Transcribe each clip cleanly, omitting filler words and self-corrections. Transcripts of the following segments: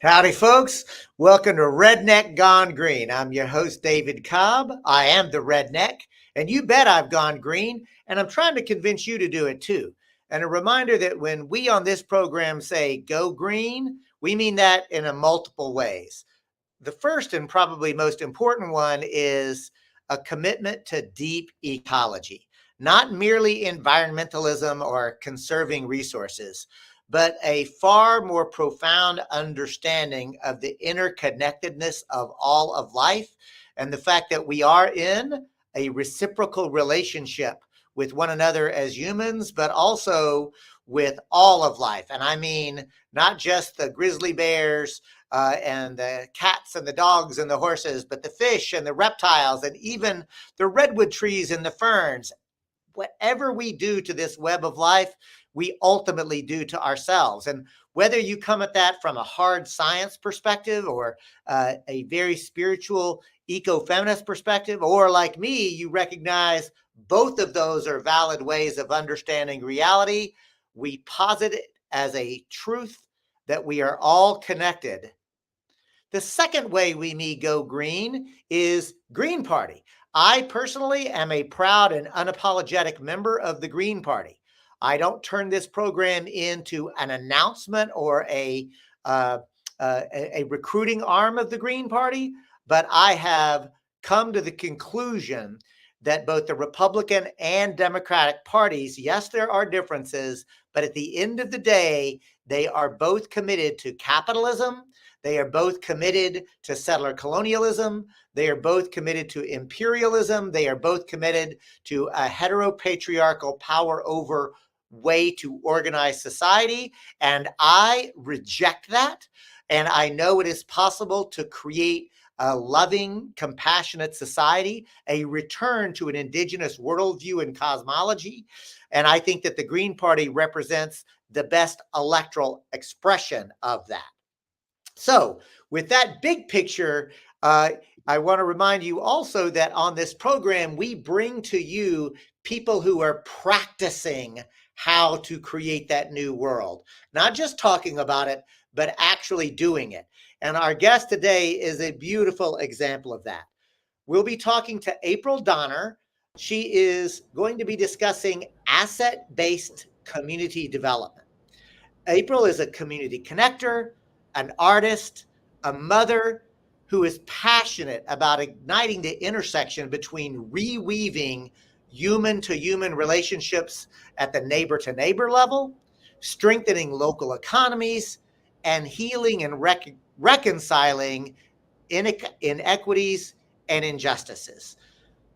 Howdy, folks. Welcome to Redneck Gone Green. I'm your host, David Cobb. I am the redneck, and you bet I've gone green, and I'm trying to convince you to do it too. And a reminder that when we on this program say go green, we mean that in a multiple ways. The first and probably most important one is a commitment to deep ecology, not merely environmentalism or conserving resources, but a far more profound understanding of the interconnectedness of all of life and the fact that we are in a reciprocal relationship with one another as humans, but also with all of life. And I mean, not just the grizzly bears and the cats and the dogs and the horses, but the fish and the reptiles and even the redwood trees and the ferns. Whatever we do to this web of life, we ultimately do to ourselves. And whether you come at that from a hard science perspective or a very spiritual eco-feminist perspective, or like me, you recognize both of those are valid ways of understanding reality, we posit it as a truth that we are all connected. The second way we may go green is Green Party. I personally am a proud and unapologetic member of the Green Party. I don't turn this program into an announcement or a recruiting arm of the Green Party, but I have come to the conclusion that both the Republican and Democratic parties, yes, there are differences, but at the end of the day, they are both committed to capitalism. They are both committed to settler colonialism. They are both committed to imperialism. They are both committed to a heteropatriarchal power over way to organize society. And I reject that. And I know it is possible to create a loving, compassionate society, a return to an indigenous worldview and cosmology. And I think that the Green Party represents the best electoral expression of that. So with that big picture, I want to remind you also that on this program, we bring to you people who are practicing how to create that new world, not just talking about it, but actually doing it. And our guest today is a beautiful example of that. We'll be talking to April Donner. She is going to be discussing asset-based community development. April is a community connector, an artist, a mother who is passionate about igniting the intersection between reweaving human to human relationships at the neighbor to neighbor level, strengthening local economies, and healing and reconciling inequities and injustices.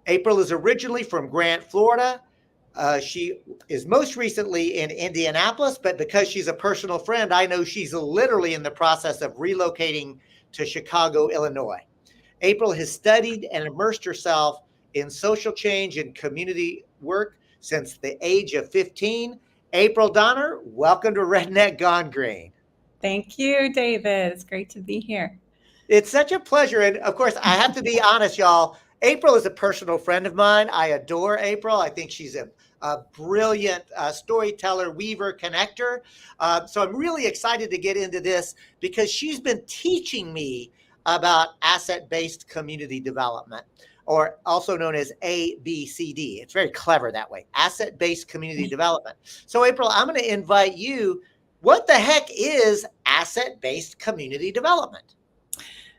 April is originally from Grant, Florida. She is most recently in Indianapolis, but because she's a personal friend, I know she's literally in the process of relocating to Chicago, Illinois. April has studied and immersed herself in social change and community work since the age of 15. April Donner, welcome to Redneck Gone Green. Thank you, David. It's great to be here. It's such a pleasure. And of course, I have to be honest, y'all. April is a personal friend of mine. I adore April. I think she's a brilliant storyteller, weaver, connector. So I'm really excited to get into this because she's been teaching me about asset-based community development, or also known as ABCD. It's very clever that way, asset-based community development. So April, I'm going to invite you. What the heck is asset-based community development?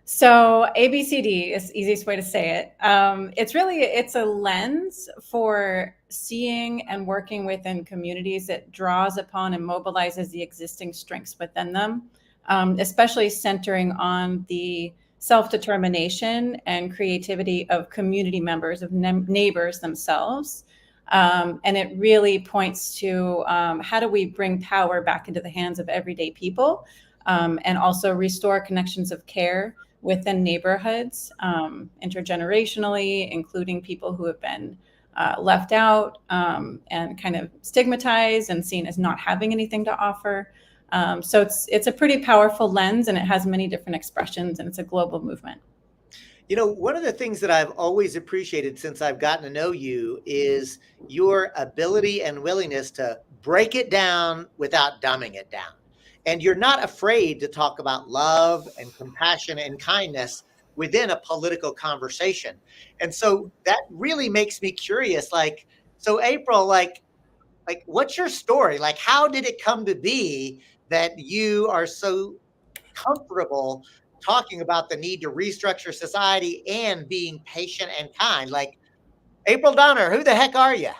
So ABCD is the easiest way to say it. It's a lens for seeing and working within communities that draws upon and mobilizes the existing strengths within them, especially centering on the self-determination and creativity of community members, of neighbors themselves. And it really points to how do we bring power back into the hands of everyday people, and also restore connections of care within neighborhoods, intergenerationally, including people who have been left out and kind of stigmatized and seen as not having anything to offer. So it's a pretty powerful lens, and it has many different expressions, and it's a global movement. You know, one of the things that I've always appreciated since I've gotten to know you is your ability and willingness to break it down without dumbing it down. And you're not afraid to talk about love and compassion and kindness within a political conversation. And so that really makes me curious. Like, so April, like what's your story? Like, how did it come to be that you are so comfortable talking about the need to restructure society and being patient and kind? Like, April Donner, who the heck are you?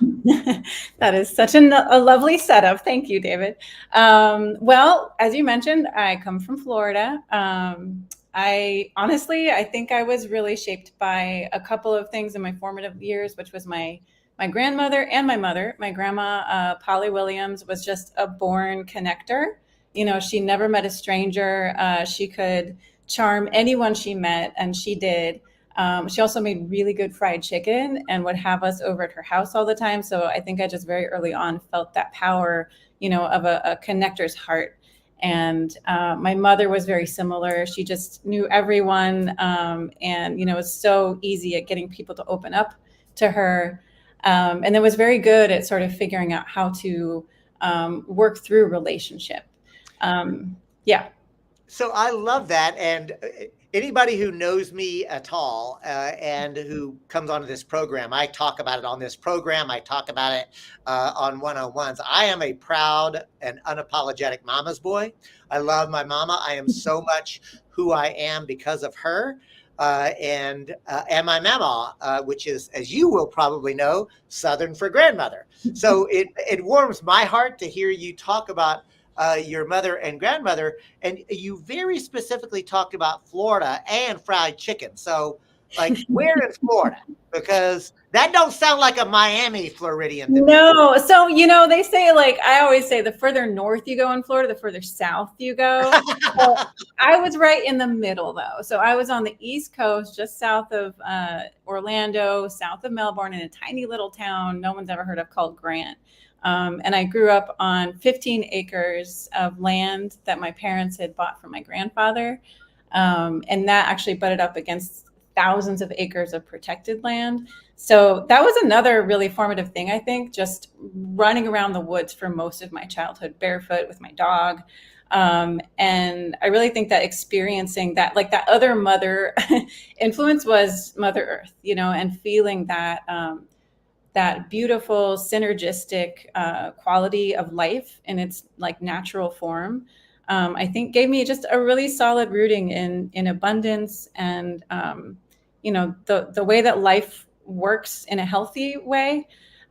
That is such a lovely setup. Thank you, David. Well, as you mentioned, I come from Florida. I honestly, I think I was really shaped by a couple of things in my formative years, which was my grandmother and my mother. My grandma, Polly Williams, was just a born connector. You know, she never met a stranger. She could charm anyone she met, and she did. She also made really good fried chicken and would have us over at her house all the time. So I think I just very early on felt that power, you know, of a connector's heart. And my mother was very similar. She just knew everyone, and, you know, it was so easy at getting people to open up to her. And then was very good at sort of figuring out how to work through relationship. Yeah. So I love that. And anybody who knows me at all and who comes onto this program, I talk about it on this program. I talk about it on one-on-ones. I am a proud and unapologetic mama's boy. I love my mama. I am so much who I am because of her. And my mama, which is, as you will probably know, Southern for grandmother. So it warms my heart to hear you talk about your mother and grandmother, and you very specifically talked about Florida and fried chicken. So, like, where in Florida? Because that don't sound like a Miami Floridian to me. No. So, you know, they say, like, I always say the further north you go in Florida, the further south you go. So I was right in the middle, though. So I was on the East Coast, just south of Orlando, south of Melbourne, in a tiny little town no one's ever heard of called Grant. And I grew up on 15 acres of land that my parents had bought from my grandfather. And that actually butted up against thousands of acres of protected land. So that was another really formative thing, I think, just running around the woods for most of my childhood barefoot with my dog. And I really think that experiencing that, like that other mother influence was Mother Earth, you know, and feeling that that beautiful synergistic quality of life in its like natural form, I think gave me just a really solid rooting in abundance and you know, the way that life works in a healthy way,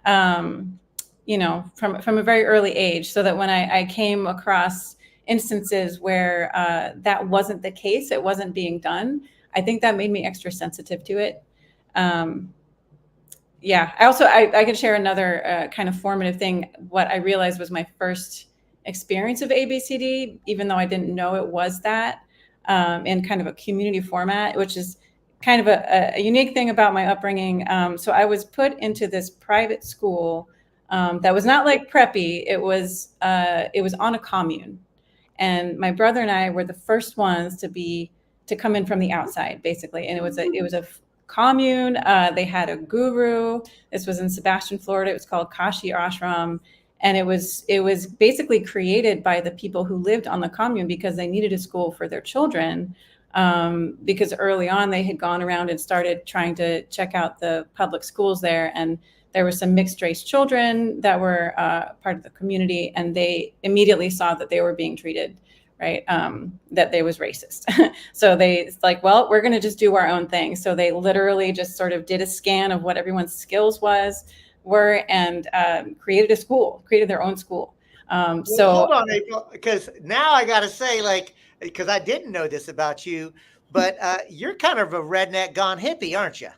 you know, from a very early age, so that when I came across instances where that wasn't the case, it wasn't being done, I think that made me extra sensitive to it. Yeah, I can share another kind of formative thing. What I realized was my first experience of ABCD, even though I didn't know it was that, in kind of a community format, which is kind of a unique thing about my upbringing. So I was put into this private school that was not like preppy. It was on a commune, and my brother and I were the first ones to come in from the outside, basically. And it was a commune. They had a guru. This was in Sebastian, Florida. It was called Kashi Ashram. And it was basically created by the people who lived on the commune because they needed a school for their children. Because early on they had gone around and started trying to check out the public schools there. And there were some mixed race children that were part of the community. And they immediately saw that they were being treated right? That they was racist. So it's like, well, we're going to just do our own thing. So they literally just sort of did a scan of what everyone's skills were and created their own school. Well, hold on, April, because now I got to say, like, because I didn't know this about you, but you're kind of a redneck gone hippie, aren't you?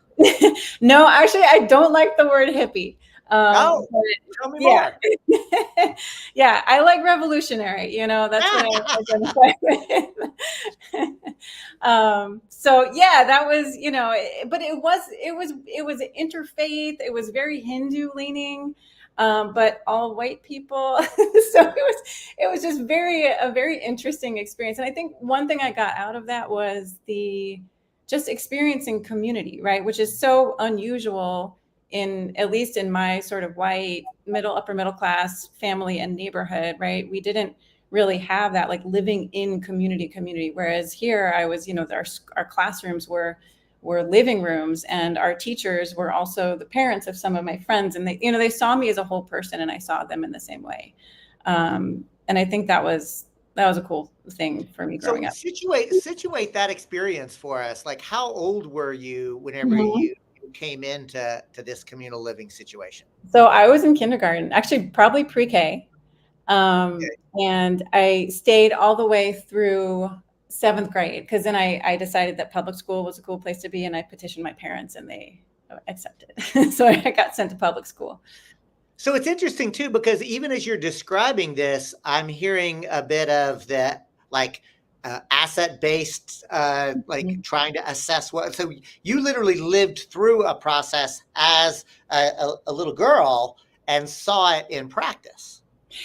No, actually, I don't like the word hippie. Oh, tell me more. Yeah, I like revolutionary. You know, that's what I identify with. So yeah, that was, you know, but it was interfaith. It was very Hindu leaning, but all white people. So it was just a very interesting experience. And I think one thing I got out of that was just experiencing community, right, which is so unusual at least in my sort of white upper middle class family and neighborhood, right? We didn't really have that, like living in community. Whereas here I was, our classrooms were living rooms, and our teachers were also the parents of some of my friends, and they saw me as a whole person, and I saw them in the same way. And I think that was a cool thing for me So growing up. situate that experience for us. Like, how old were you whenever Mhm. you came into this communal living situation? So I was in kindergarten, actually probably pre-K. Okay. And I stayed all the way through seventh grade, because then I decided that public school was a cool place to be, and I petitioned my parents and they accepted. So I got sent to public school. So it's interesting too, because even as you're describing this, I'm hearing a bit of the like asset based, like Mhm. trying to assess what. So you literally lived through a process as a little girl and saw it in practice.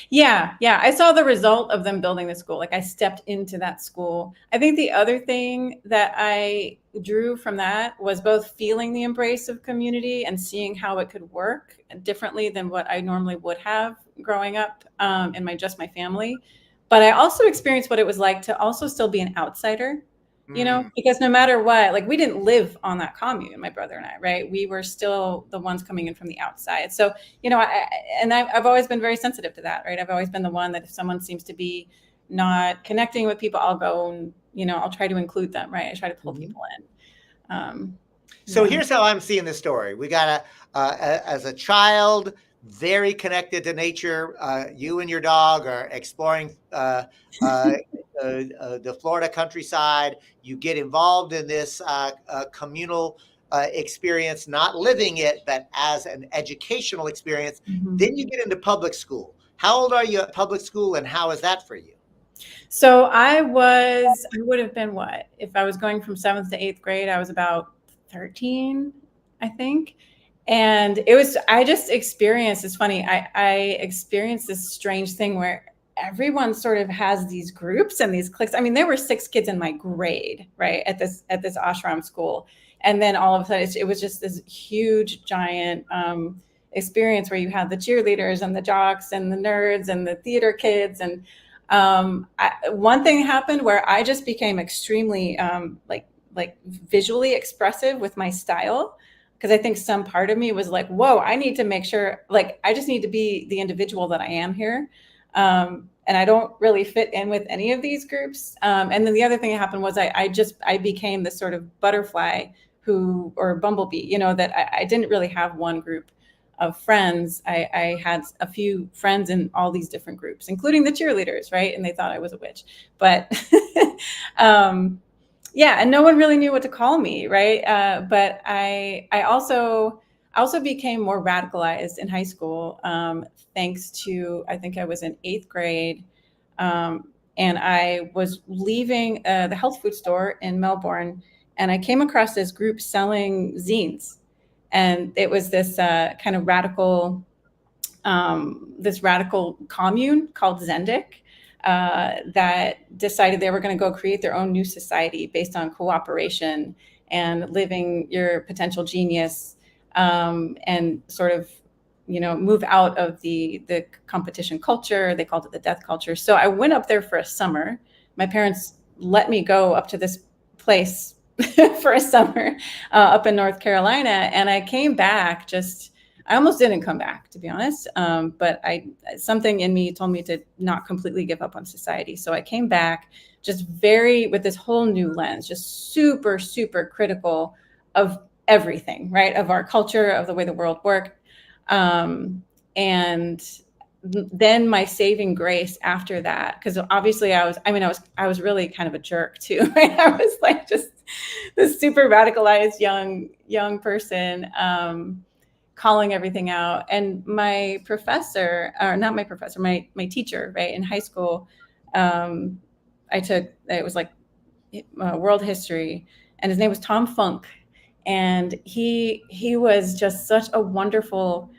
Yeah, I saw the result of them building the school. Like, I stepped into that school. I think the other thing that I drew from that was both feeling the embrace of community and seeing how it could work differently than what I normally would have growing up in my family. But I also experienced what it was like to also still be an outsider, Mm. because no matter what, like, we didn't live on that commune, my brother and I, right? We were still the ones coming in from the outside. So, I've always been very sensitive to that, right? I've always been the one that if someone seems to be not connecting with people, I'll go and, I'll try to include them, right? I try to pull Mhm. people in. So Yeah. here's how I'm seeing the story. We got as a child, very connected to nature. You and your dog are exploring the Florida countryside. You get involved in this communal experience, not living it, but as an educational experience. Mhm. Then you get into public school. How old are you at public school, and how is that for you? So I would have been what? If I was going from seventh to eighth grade, I was about 13, I think. And I just experienced, it's funny, I experienced this strange thing where everyone sort of has these groups and these cliques. I mean, there were 6 kids in my grade, right, at this ashram school. And then all of a sudden, it was just this huge, giant experience where you had the cheerleaders and the jocks and the nerds and the theater kids. And one thing happened where I just became extremely like visually expressive with my style, because I think some part of me was like, whoa, I need to make sure, like, I just need to be the individual that I am here. And I don't really fit in with any of these groups. And then the other thing that happened was I became this sort of butterfly or bumblebee, that I didn't really have one group of friends. I had a few friends in all these different groups, including the cheerleaders, right? And they thought I was a witch, but yeah, and no one really knew what to call me, right? But I also became more radicalized in high school, thanks to, I think I was in eighth grade, and I was leaving the health food store in Melbourne, and I came across this group selling zines, and it was this kind of radical commune called Zendik, that decided they were going to go create their own new society based on cooperation and living your potential genius, and sort of, move out of the competition culture. They called it the death culture. So I went up there for a summer. My parents let me go up to this place for a summer, up in North Carolina, and I came back just. I almost didn't come back, to be honest. But something in me told me to not completely give up on society. So I came back just with this whole new lens, just super, super critical of everything, right? Of our culture, of the way the world worked. And then my saving grace after that, because obviously I was really kind of a jerk too, right? I was like just this super radicalized young person, calling everything out. And my professor, or not my professor, my teacher, right, in high school, it was like world history, and his name was Tom Funk, and he was just such a wonderful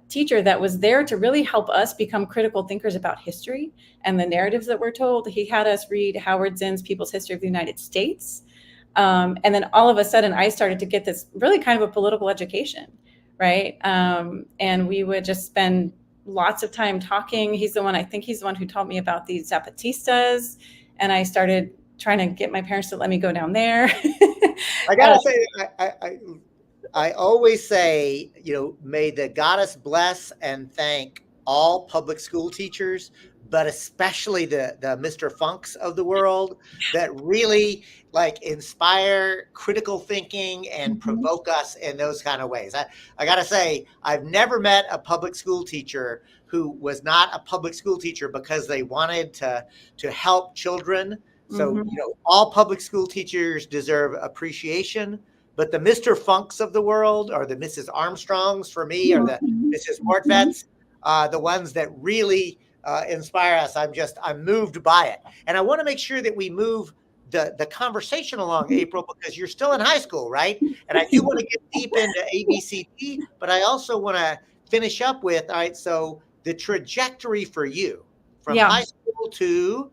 teacher that was there to really help us become critical thinkers about history and the narratives that we're told. He had us read Howard Zinn's People's History of the United States. And then all of a sudden, I started to get this really kind of a political education, right? And we would just spend lots of time talking. I think he's the one who taught me about these zapatistas. And I started trying to get my parents to let me go down there. I gotta say, I always say, may the goddess bless and thank all public school teachers, but especially the Mr. Funks of the world that really like inspire critical thinking and provoke us in those kind of ways. I gotta say, I've never met a public school teacher who was not a public school teacher because they wanted to help children. So, all public school teachers deserve appreciation, but the Mr. Funks of the world, or the Mrs. Armstrongs for me, or the Mrs. Mortvets, the ones that really inspire us. I'm moved by it. And I want to make sure that we move the conversation along, April, because you're still in high school, right? And I do want to get deep into ABCD, but I also want to finish up with, all right, so the trajectory for you from high school to...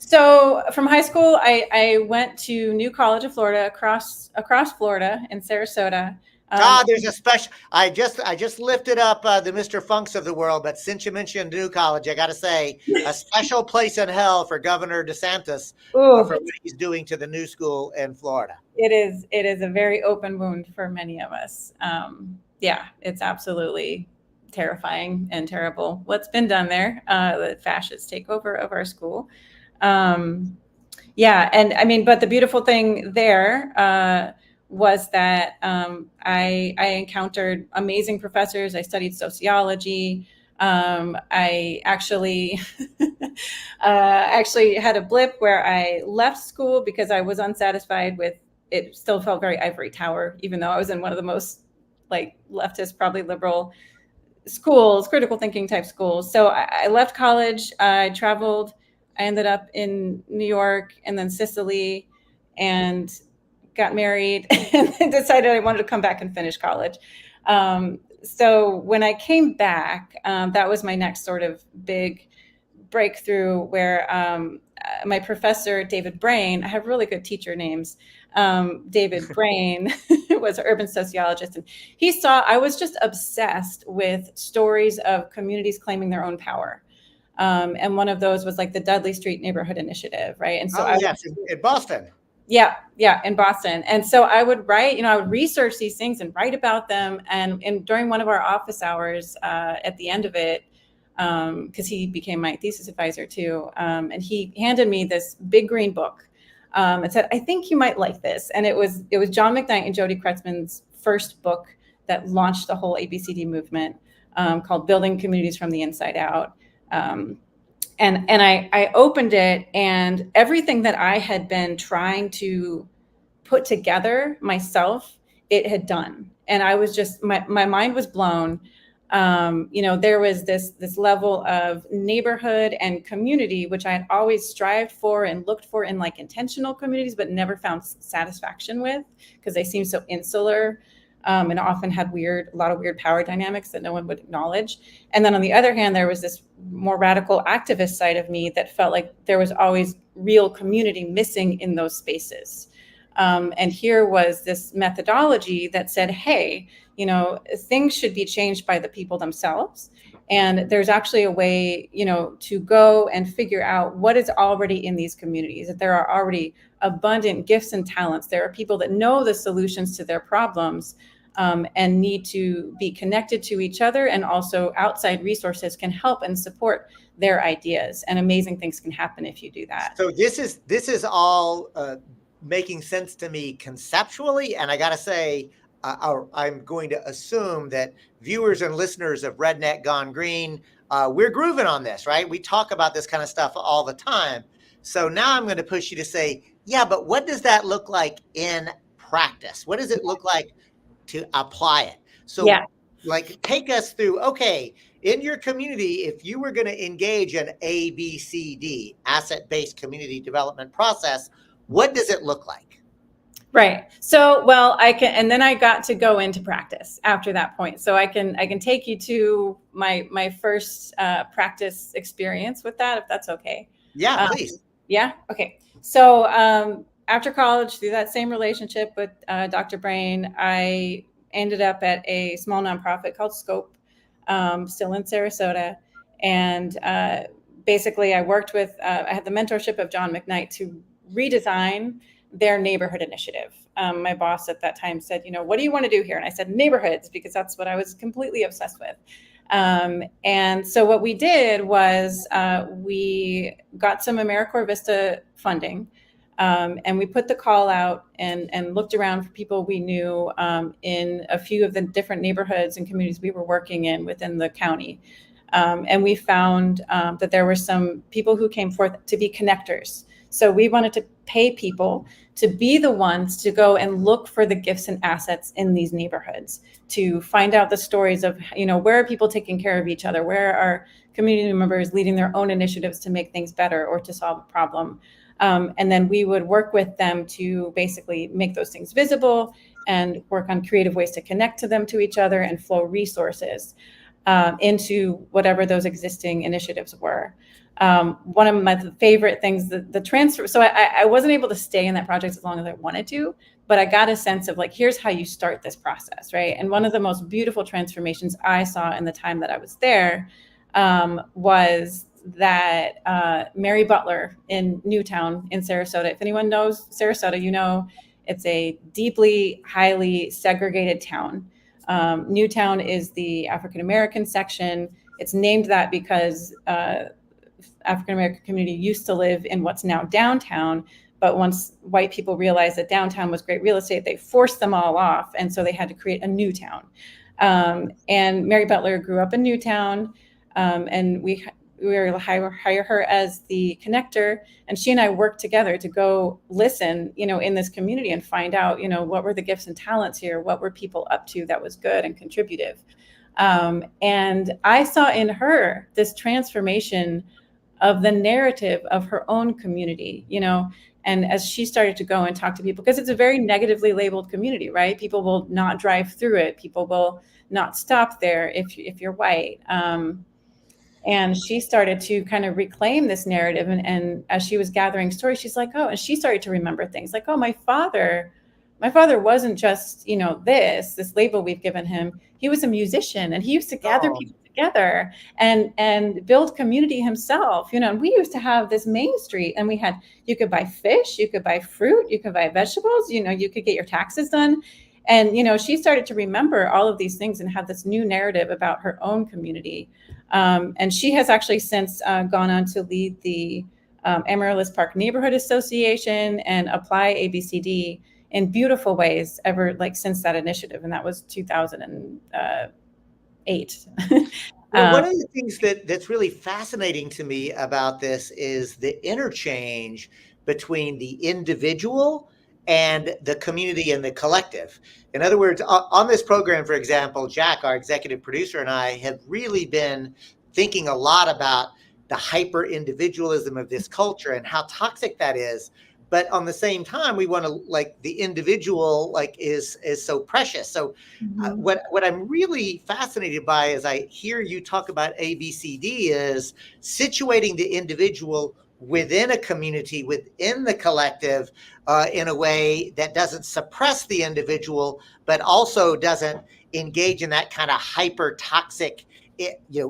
So from high school, I went to New College of Florida, across Florida in Sarasota. There's a special. I just lifted up the Mr. Funks of the world, but since you mentioned New College, I got to say a special place in hell for Governor DeSantis for what he's doing to the new school in Florida. It is a very open wound for many of us. Yeah, it's absolutely terrifying and terrible what's been done there. The fascist takeover of our school. Yeah, and I mean, but the beautiful thing there was that I encountered amazing professors. I studied sociology. I actually actually had a blip where I left school because I was unsatisfied with it. Still felt very ivory tower, even though I was in one of the most like leftist, probably liberal schools, critical thinking type schools. So I left college. I traveled. I ended up in New York and then Sicily, and got married and decided I wanted to come back and finish college. So when I came back, that was my next sort of big breakthrough, where my professor, David Brain, I have really good teacher names. David Brain was an urban sociologist, and he saw I was just obsessed with stories of communities claiming their own power. And one of those was like the Dudley Street Neighborhood Initiative, right? And so in Boston. Yeah, in Boston. And so I would write, I would research these things and write about them. And during one of our office hours, at the end of it, because he became my thesis advisor too, and he handed me this big green book and said, "I think you might like this." And it was John McKnight and Jody Kretzmann's first book that launched the whole ABCD movement, called Building Communities from the Inside Out. And I opened it, and everything that I had been trying to put together myself, it had done. And I was just, my mind was blown. There was this level of neighborhood and community, which I had always strived for and looked for in like intentional communities, but never found satisfaction with, because they seem so insular. And often had a lot of weird power dynamics that no one would acknowledge. And then on the other hand, there was this more radical activist side of me that felt like there was always real community missing in those spaces. And here was this methodology that said, hey, things should be changed by the people themselves. And there's actually a way, to go and figure out what is already in these communities, that there are already abundant gifts and talents. There are people that know the solutions to their problems, and need to be connected to each other. And also outside resources can help and support their ideas. And amazing things can happen if you do that. So this is all making sense to me conceptually. And I got to say, I'm going to assume that viewers and listeners of Redneck Gone Green, we're grooving on this, right? We talk about this kind of stuff all the time. So now I'm going to push you to say, yeah, but what does that look like in practice? What does it look like to apply it? So like, take us through, okay, in your community, if you were going to engage an ABCD, asset-based community development process, what does it look like? Right. So, well, and then I got to go into practice after that point. So I can take you to my first practice experience with that, if that's okay. Yeah, please. Yeah. Okay. So after college, through that same relationship with Dr. Brain, I ended up at a small nonprofit called Scope. still in Sarasota. And basically, I worked with, I had the mentorship of John McKnight to redesign their neighborhood initiative. My boss at that time said, what do you want to do here? And I said, neighborhoods, because that's what I was completely obsessed with. And so what we did was we got some AmeriCorps Vista funding, and we put the call out and looked around for people we knew in a few of the different neighborhoods and communities we were working in within the county. And we found that there were some people who came forth to be connectors. So we wanted to pay people to be the ones to go and look for the gifts and assets in these neighborhoods, to find out the stories of, where are people taking care of each other? Where are community members leading their own initiatives to make things better or to solve a problem? And then we would work with them to basically make those things visible and work on creative ways to connect to them to each other and flow resources into whatever those existing initiatives were. One of my favorite things, the transfer. So I wasn't able to stay in that project as long as I wanted to, but I got a sense of here's how you start this process, right? And one of the most beautiful transformations I saw in the time that I was there was that Mary Butler in Newtown in Sarasota. If anyone knows Sarasota, it's a deeply, highly segregated town. Newtown is the African-American section. It's named that because African-American community used to live in what's now downtown, but once white people realized that downtown was great real estate, they forced them all off, and so they had to create a new town. And Mary Butler grew up in Newtown, and we were able to hire her as the connector, and she and I worked together to go listen, in this community and find out, what were the gifts and talents here, what were people up to that was good and contributive. And I saw in her this transformation of the narrative of her own community, and as she started to go and talk to people, because it's a very negatively labeled community, right? People will not drive through it. People will not stop there if you're white. And she started to kind of reclaim this narrative. And as she was gathering stories, she's like, oh, and she started to remember things like, oh, my father wasn't just, this label we've given him. He was a musician, and he used to gather people together and build community himself, and we used to have this main street, and you could buy fish, you could buy fruit, you could buy vegetables, you could get your taxes done. And, she started to remember all of these things and have this new narrative about her own community. And she has actually since gone on to lead the Amaryllis Park Neighborhood Association and apply ABCD in beautiful ways since that initiative. And that was 2008. Well, one of the things that's really fascinating to me about this is the interchange between the individual and the community and the collective. In other words, on this program, for example, Jack, our executive producer, and I have really been thinking a lot about the hyper individualism of this culture and how toxic that is. But on the same time, we want to the individual is so precious. So what I'm really fascinated by as I hear you talk about ABCD is situating the individual within a community, within the collective, in a way that doesn't suppress the individual, but also doesn't engage in that kind of hyper toxic,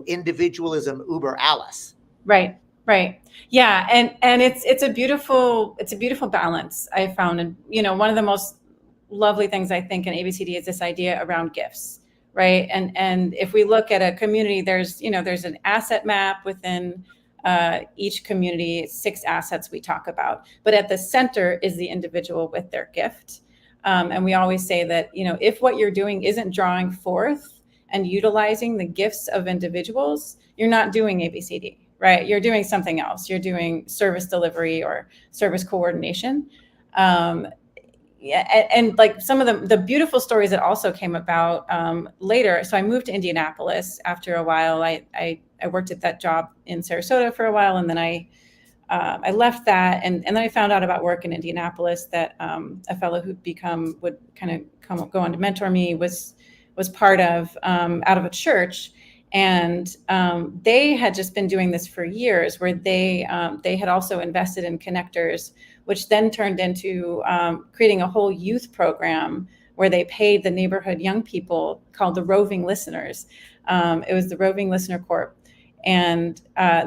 individualism uber alles. Right. Yeah. And it's a beautiful balance I found. And, one of the most lovely things I think in ABCD is this idea around gifts, right? And if we look at a community, there's an asset map within each community, 6 assets we talk about, but at the center is the individual with their gift. And we always say that, if what you're doing isn't drawing forth and utilizing the gifts of individuals, you're not doing ABCD, right? You're doing something else. You're doing service delivery or service coordination. And some of the beautiful stories that also came about later. So I moved to Indianapolis after a while. I worked at that job in Sarasota for a while, and then I left that, and then I found out about work in Indianapolis that a fellow who'd would kind of go on to mentor me was part of out of a church. And they had just been doing this for years, where they had also invested in connectors, which then turned into creating a whole youth program where they paid the neighborhood young people called the Roving Listeners. It was the Roving Listener Corps. And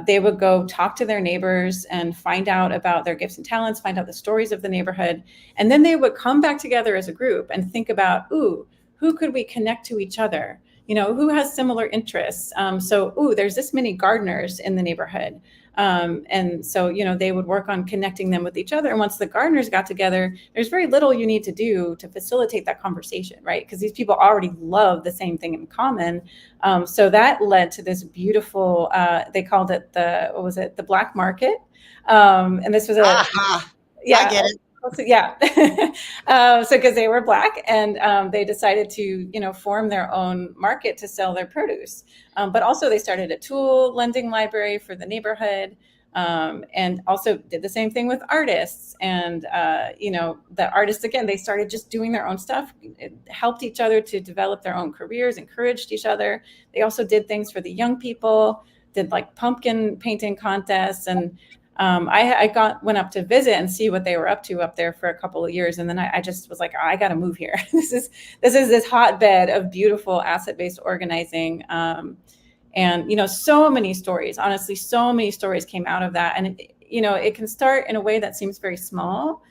they would go talk to their neighbors and find out about their gifts and talents, find out the stories of the neighborhood. And then they would come back together as a group and think about, ooh, who could we connect to each other? You know, who has similar interests? There's this many gardeners in the neighborhood. And so, you know, they would work on connecting them with each other. And once the gardeners got together, there's very little you need to do to facilitate that conversation, right? Because these people already love the same thing in common. So that led to this beautiful, they called it the black market. And this was yeah, I get it. Yeah. So because they were Black, and they decided to, you know, form their own market to sell their produce. But also they started a tool lending library for the neighborhood, and also did the same thing with artists. And, you know, the artists, again, they started just doing their own stuff. It helped each other to develop their own careers, encouraged each other. They also did things for the young people, did like pumpkin painting contests. And I went up to visit and see what they were up to up there for a couple of years. And then I just was like, oh, I got to move here. This is this hotbed of beautiful asset-based organizing. And, you know, so many stories, honestly, so many stories came out of that. And, you know, it can start in a way that seems very small.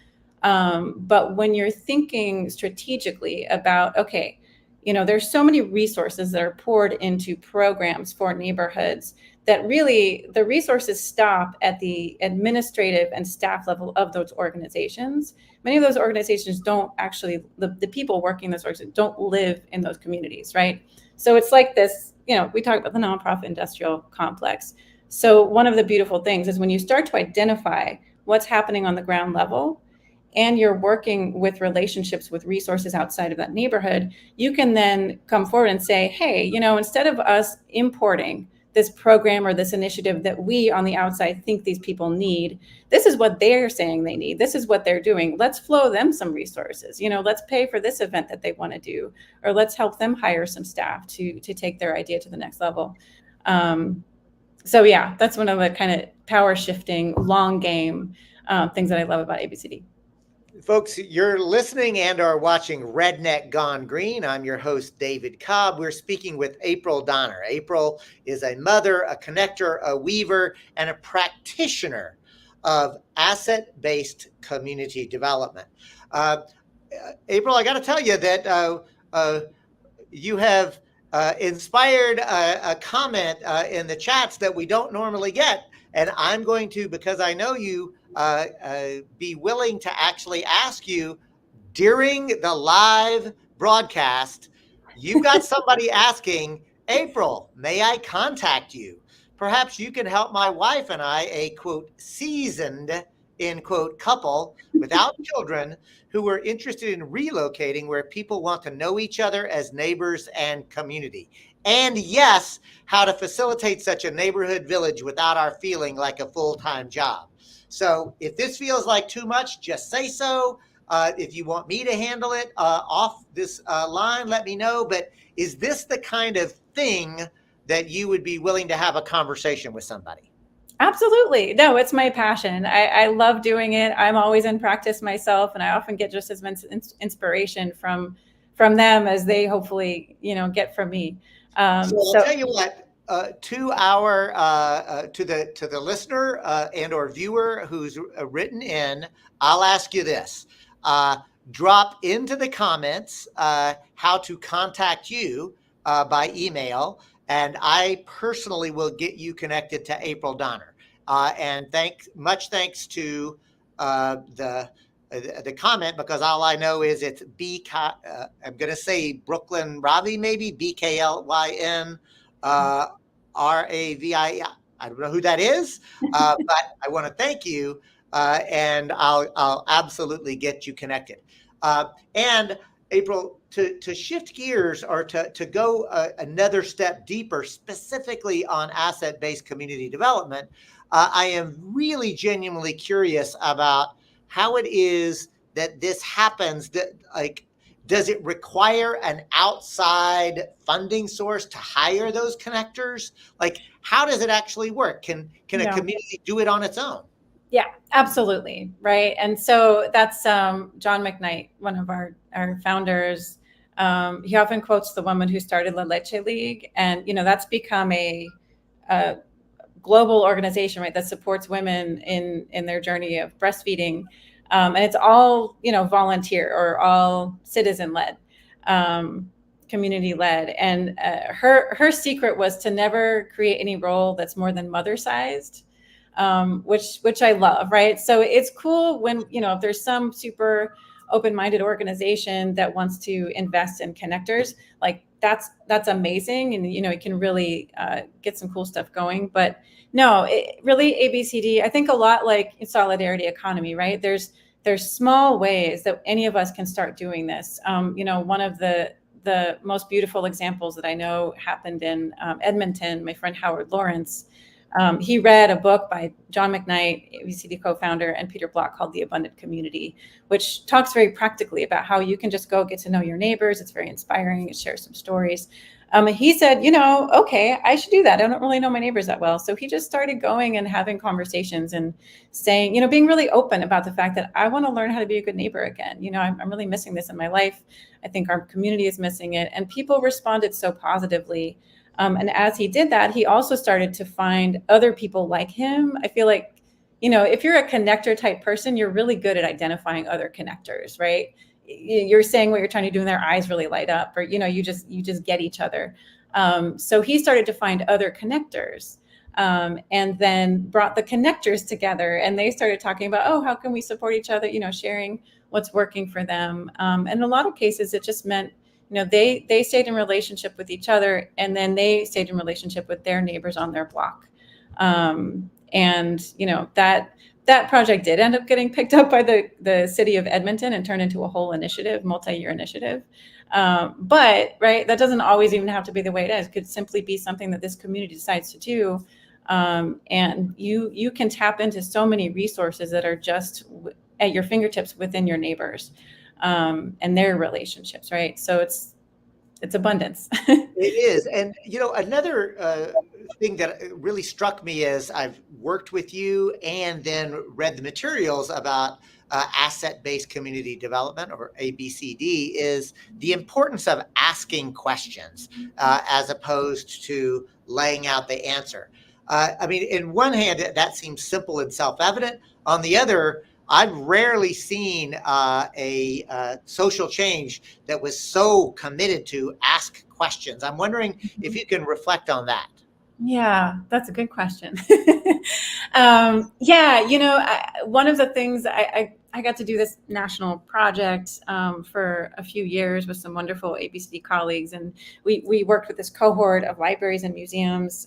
But when you're thinking strategically about, okay, you know, there's so many resources that are poured into programs for neighborhoods that really the resources stop at the administrative and staff level of those organizations. Many of those organizations don't actually, the people working in those organizations don't live in those communities, right? So it's like this, you know, we talk about the nonprofit industrial complex. So one of the beautiful things is when you start to identify what's happening on the ground level, and you're working with relationships with resources outside of that neighborhood, you can then come forward and say, hey, you know, instead of us importing this program or this initiative that we on the outside think these people need, this is what they're saying they need. This is what they're doing. Let's flow them some resources. You know, let's pay for this event that they want to do, or let's help them hire some staff to take their idea to the next level. So yeah, that's one of the kind of power shifting, long game things that I love about ABCD. Folks, you're listening and are watching Redneck Gone Green. I'm your host, David Cobb. We're speaking with April Donner. April is a mother, a connector, a weaver, and a practitioner of asset-based community development. April, I got to tell you that you have inspired a comment in the chats that we don't normally get. And I'm going to, because I know you, be willing to actually ask you during the live broadcast. You've got somebody asking, April, may I contact you? Perhaps you can help my wife and I, a quote, seasoned, end quote, couple without children who are interested in relocating where people want to know each other as neighbors and community. And yes, how to facilitate such a neighborhood village without our feeling like a full-time job. So if this feels like too much, just say so. If you want me to handle it off this line, let me know. But is this the kind of thing that you would be willing to have a conversation with somebody? Absolutely. No, it's my passion. I love doing it. I'm always in practice myself, and I often get just as much inspiration from them as they hopefully, you know, get from me. So I'll tell you what. To the listener and or viewer who's written in, I'll ask you this: drop into the comments how to contact you by email, and I personally will get you connected to April Donner. And much thanks to the comment, because all I know is it's I'm going to say Brooklyn Ravi, maybe BKLYN. RAVI. I don't know who that is, but I want to thank you, and I'll absolutely get you connected. And April, to shift gears or to go another step deeper, specifically on asset-based community development, I am really genuinely curious about how it is that this happens. That does it require an outside funding source to hire those connectors? Like, how does it actually work? Can a community do it on its own? Yeah, absolutely. Right. And so that's John McKnight, one of our founders. He often quotes the woman who started La Leche League. And, that's become a global organization, right, that supports women in their journey of breastfeeding. And it's all, volunteer or all citizen led, community led. And her secret was to never create any role that's more than mother sized, which I love, right? So it's cool when, if there's some super open-minded organization that wants to invest in connectors, like that's amazing. And, it can really get some cool stuff going. But no, really ABCD, I think a lot like solidarity economy, right? There's small ways that any of us can start doing this. One of the most beautiful examples that I know happened in Edmonton, my friend Howard Lawrence, he read a book by John McKnight, ABCD co-founder, and Peter Block called The Abundant Community, which talks very practically about how you can just go get to know your neighbors. It's very inspiring. It shares some stories. He said, okay, I should do that. I don't really know my neighbors that well. So he just started going and having conversations and saying, being really open about the fact that I want to learn how to be a good neighbor again. I'm really missing this in my life. I think our community is missing it. And people responded so positively. And as he did that, he also started to find other people like him. I feel like, if you're a connector type person, you're really good at identifying other connectors, right? You're saying what you're trying to do and their eyes really light up, or, you just get each other. So he started to find other connectors, and then brought the connectors together, and they started talking about, oh, how can we support each other, sharing what's working for them. And in a lot of cases, it just meant, they stayed in relationship with each other, and then they stayed in relationship with their neighbors on their block. And that project did end up getting picked up by the city of Edmonton and turned into a whole initiative, multi-year initiative. But right, that doesn't always even have to be the way it is. It could simply be something that this community decides to do. And you can tap into so many resources that are just at your fingertips within your neighbors. And their relationships, right? So it's abundance. It is. And, another thing that really struck me as I've worked with you and then read the materials about asset-based community development, or ABCD, is the importance of asking questions as opposed to laying out the answer. In one hand, that seems simple and self-evident. On the other, I've rarely seen a social change that was so committed to ask questions. I'm wondering if you can reflect on that. Yeah, that's a good question. One of the things I got to do this national project for a few years with some wonderful ABCD colleagues, and we worked with this cohort of libraries and museums.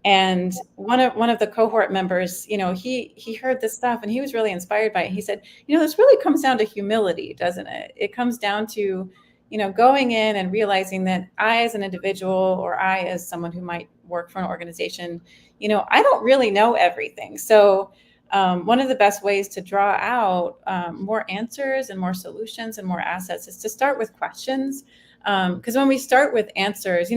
And one of the cohort members, he heard this stuff and he was really inspired by it. He said, this really comes down to humility, doesn't it? It comes down to, going in and realizing that I, as an individual, or I, as someone who might work for an organization, I don't really know everything. So one of the best ways to draw out more answers and more solutions and more assets is to start with questions. Because when we start with answers,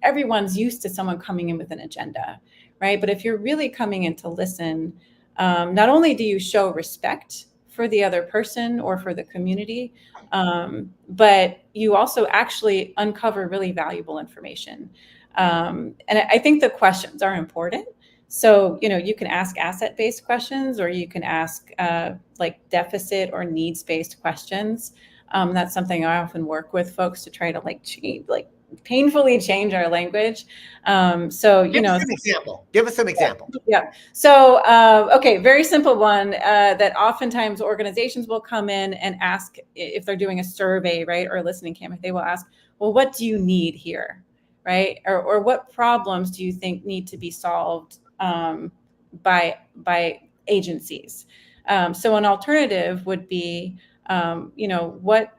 everyone's used to someone coming in with an agenda, right? But if you're really coming in to listen, not only do you show respect for the other person or for the community, but you also actually uncover really valuable information. And I think the questions are important. So, you can ask asset-based questions, or you can ask like deficit or needs-based questions. That's something I often work with folks to try to painfully change our language. Give us an example. Give us an example. Yeah. So, okay, very simple one that oftentimes organizations will come in and ask if they're doing a survey, right, or a listening campaign. They will ask, well, what do you need here, right? Or what problems do you think need to be solved by agencies? So an alternative would be, what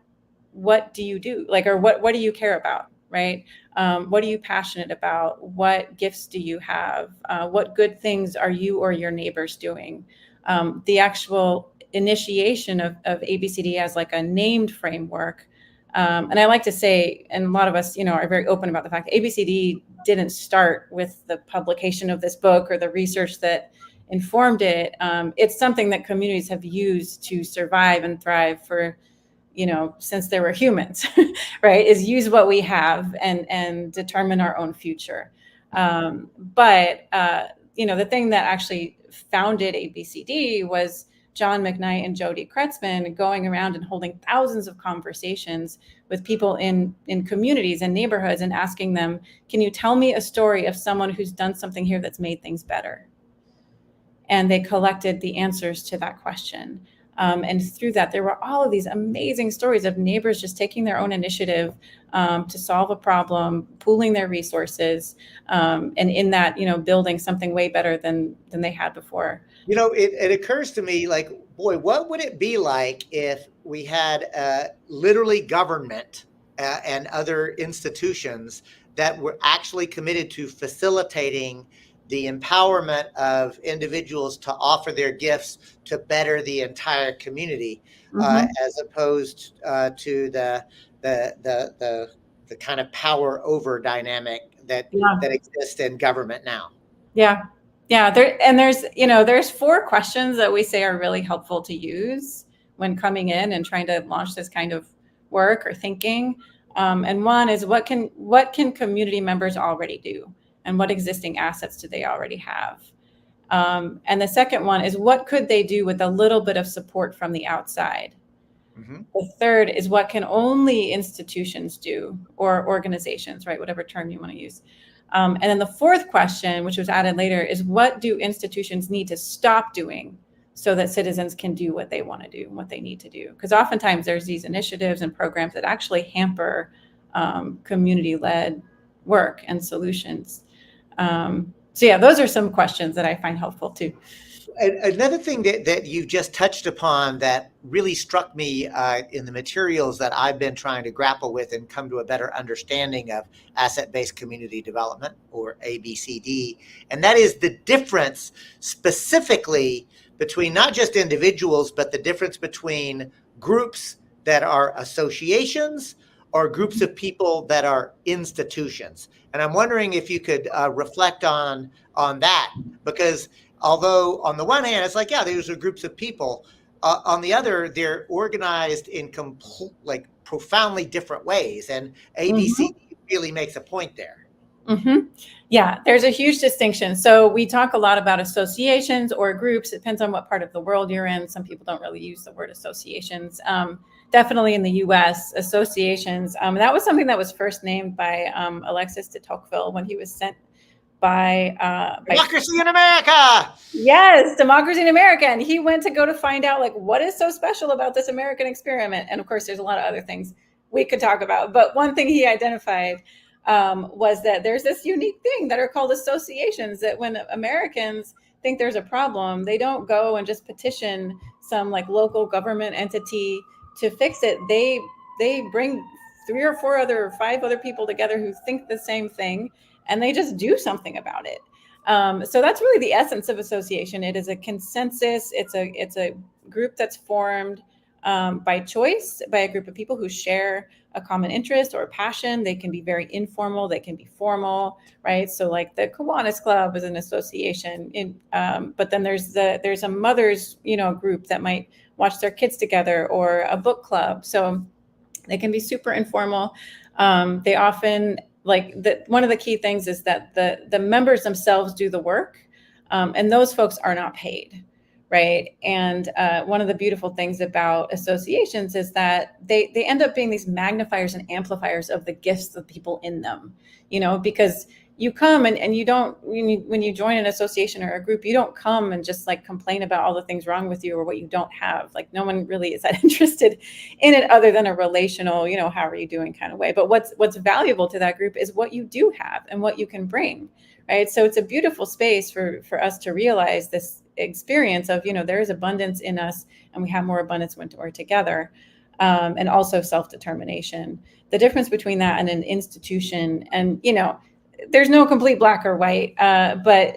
do you do? Or what do you care about? Right? What are you passionate about? What gifts do you have? What good things are you or your neighbors doing? The actual initiation of ABCD as like a named framework. And I like to say, and a lot of us, are very open about the fact that ABCD didn't start with the publication of this book or the research that informed it. It's something that communities have used to survive and thrive for, since there were humans, right? Is use what we have and determine our own future. But the thing that actually founded ABCD was John McKnight and Jody Kretzmann going around and holding thousands of conversations with people in communities and neighborhoods and asking them, can you tell me a story of someone who's done something here that's made things better? And they collected the answers to that question. And through that, there were all of these amazing stories of neighbors just taking their own initiative to solve a problem, pooling their resources, and in that, building something way better than they had before. It occurs to me, like, boy, what would it be like if we had literally government and other institutions that were actually committed to facilitating the empowerment of individuals to offer their gifts to better the entire community, as opposed to the kind of power over dynamic that exists in government now. Yeah. There's 4 questions that we say are really helpful to use when coming in and trying to launch this kind of work or thinking. And one is what can community members already do? And what existing assets do they already have? And the second one is what could they do with a little bit of support from the outside? The third is what can only institutions do, or organizations, right? Whatever term you want to use. And then the fourth question, which was added later, is what do institutions need to stop doing so that citizens can do what they want to do and what they need to do? Because oftentimes there's these initiatives and programs that actually hamper community-led work and solutions. Those are some questions that I find helpful too. Another thing that you just touched upon that really struck me in the materials that I've been trying to grapple with and come to a better understanding of asset-based community development, or ABCD, and that is the difference specifically between not just individuals, but the difference between groups that are associations or groups of people that are institutions. And I'm wondering if you could reflect on that, because although on the one hand, it's like, yeah, these are groups of people. On the other, they're organized in profoundly different ways. And ABC really makes a point there. Yeah, there's a huge distinction. So we talk a lot about associations or groups. It depends on what part of the world you're in. Some people don't really use the word associations. Definitely in the US, associations. That was something that was first named by Alexis de Tocqueville when he was sent by Democracy in America. Yes, Democracy in America. And he went to go to find out, like, what is so special about this American experiment? And of course, there's a lot of other things we could talk about. But one thing he identified was that there's this unique thing that are called associations, that when Americans think there's a problem, they don't go and just petition some like local government entity to fix it. They bring 3 or 4 or 5 other people together who think the same thing, and they just do something about it. So that's really the essence of association. It is a consensus. It's a group that's formed by choice, by a group of people who share a common interest or passion. They can be very informal. They can be formal, right? So like the Kiwanis Club is an association, but then there's a mothers, group that might watch their kids together, or a book club. So they can be super informal. They often, one of the key things is that the members themselves do the work, and those folks are not paid, right? And one of the beautiful things about associations is that they end up being these magnifiers and amplifiers of the gifts of people in them, because you come and you don't, when you join an association or a group, you don't come and just like complain about all the things wrong with you or what you don't have. Like, no one really is that interested in it other than a relational, how are you doing kind of way. But what's valuable to that group is what you do have and what you can bring, right? So it's a beautiful space for us to realize this experience of, there is abundance in us, and we have more abundance when we're together, and also self-determination. The difference between that and an institution, and, there's no complete black or white, but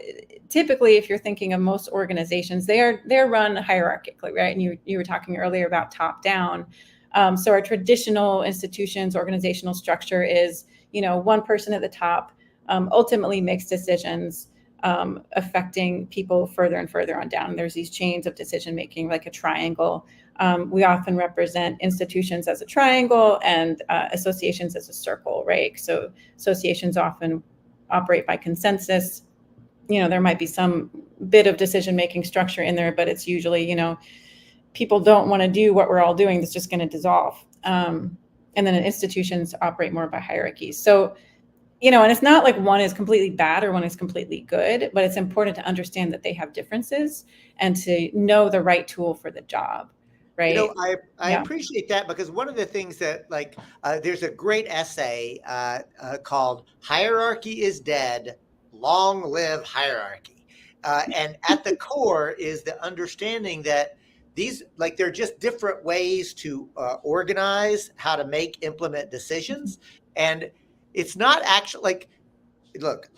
typically, if you're thinking of most organizations, they're run hierarchically, right? And you were talking earlier about top down. So our traditional institutions, organizational structure is, one person at the top ultimately makes decisions, affecting people further and further on down. There's these chains of decision making, like a triangle. We often represent institutions as a triangle and associations as a circle, right? So associations often operate by consensus. There might be some bit of decision making structure in there, but it's usually, people don't want to do what we're all doing. That's just going to dissolve. And then institutions operate more by hierarchies. So, and it's not like one is completely bad or one is completely good, but it's important to understand that they have differences and to know the right tool for the job, right? I appreciate that, because one of the things that there's a great essay called "Hierarchy is Dead, Long Live Hierarchy." And at the core is the understanding that these, they're just different ways to organize, how to implement decisions. And it's not actually look,